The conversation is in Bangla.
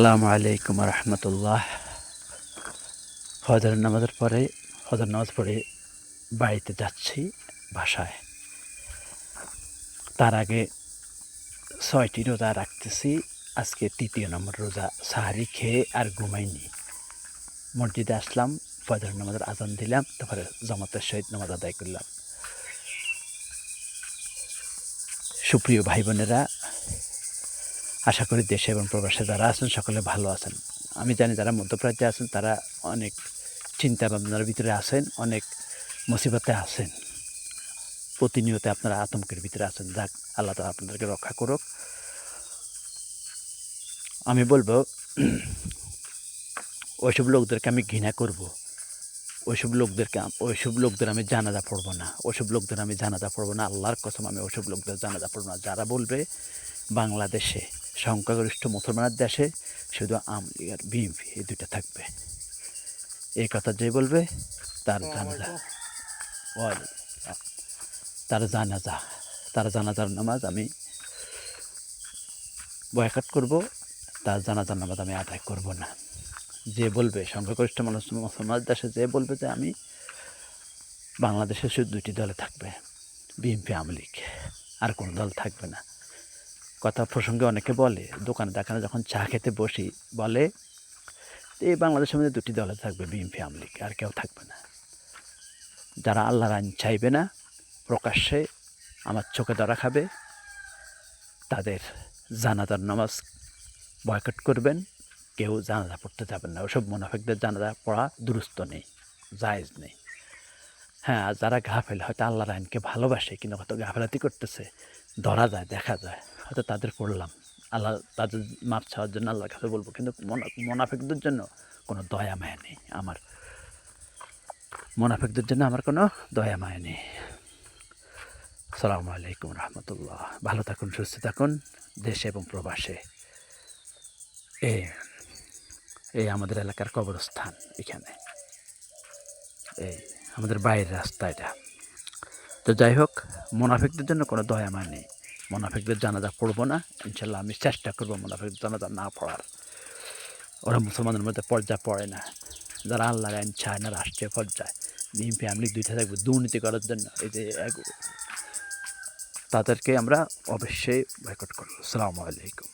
আসসালামু আলাইকুম রহমতুল্লাহ। ফজর নামাজ পড়ে বাড়িতে যাচ্ছি বাসায়। তার আগে 6টি রোজা রাখতেছি। আজকে 3য় নম্বর রোজা। সাহারি খেয়ে আর ঘুমাইনি। মসজিদে আসলাম, ফজর নামাজের আজান দিলাম, তারপরে জামাতের সহিত নামাজ আদায় করলাম। সুপ্রিয় ভাই বোনেরা, আশা করি দেশে এবং প্রবাসে যারা আছেন সকলে ভালো আছেন। আমি জানি যারা মধ্যপ্রাচ্যে আছেন তারা অনেক চিন্তা ভাবনার ভিতরে আছেন, অনেক মুসিবতে আছেন, প্রতিনিয়ত আপনারা আতঙ্কের ভিতরে আছেন। যাক, আল্লাহ তাআলা আপনাদেরকে রক্ষা করুক। আমি বলবো ওইসব লোকদেরকে আমি ঘৃণা করব, ওইসব লোকদের আমি জানাজা পড়বো না, আল্লাহর কসম, আমি ওইসব লোকদের জানাজা পড়বো না। যারা বলবে বাংলাদেশে সংখ্যাগরিষ্ঠ মুসলমানের দেশে শুধু আওয়ামী লীগ আর বিএনপি এই দুইটা থাকবে, এই কথা যে বলবে তার জানাজার নামাজ আমি বয়কট করব, তার জানাজার নামাজ আমি আদায় করব না। যে বলবে সংখ্যাগরিষ্ঠ মুসলমান দেশে যে বলবে যে আমি বাংলাদেশে শুধু 2টি দলে থাকবে, বিএনপি আওয়ামী লীগ, আর কোনো দল থাকবে না। কথা প্রসঙ্গে অনেকে বলে, দোকানে যখন চা খেতে বসি বলে এই বাংলাদেশের মধ্যে 2টি দলে থাকবে, বিএনপি আওয়ামী লীগ, আর কেউ থাকবে না। যারা আল্লাহর আইন চাইবে না, প্রকাশ্যে আমার চোখে ধরা খাবে, তাদের জানাজার নামাজ বয়কট করবেন। কেউ জানাজা পড়তে যাবেন না। ওসব মুনাফিকদের জানাজা পড়া দুরুস্ত নেই, জায়েজ নেই। হ্যাঁ, আর যারা গাফেল, হয়তো আল্লাহর আইনকে ভালোবাসে কিন্তু হয়তো গাফেলাতি করতেছে, ধরা যায়, দেখা যায়, হয়তো তাদের পড়লাম, আল্লাহ তাদের মাপ চাওয়ার জন্য আল্লাহর কাছে বলবো। কিন্তু মুনাফিকদের জন্য কোনো দয়া মায়া নেই আমার, কোনো দয়া মায়া নেই। আসসালামু আলাইকুম রহমতুল্লাহ। ভালো থাকুন, সুস্থ থাকুন দেশে এবং প্রবাসে। এই আমাদের এলাকার কবরস্থান, এখানে এই আমাদের বাইরের রাস্তা এটা। তো যাই হোক, মুনাফিকদের জন্য কোনো দয়া মায়া নেই। মুনাফিকদের জানাজা পড়বো না, ইনশাল্লাহ। আমি চেষ্টা করবো মুনাফিকদের জানাজা না পড়ার। ওরা মুসলমানের মধ্যে পর্যায়ে পড়ে না। যারা আল্লাহর আইন চায় না রাষ্ট্রীয় পর্যায়ে, বিএনপি আওয়ামী লীগ 2টা থাকবে দুর্নীতি করার জন্য, এই যে তাদেরকে আমরা অবশ্যই বয়কট করবো। আসসালামু আলাইকুম।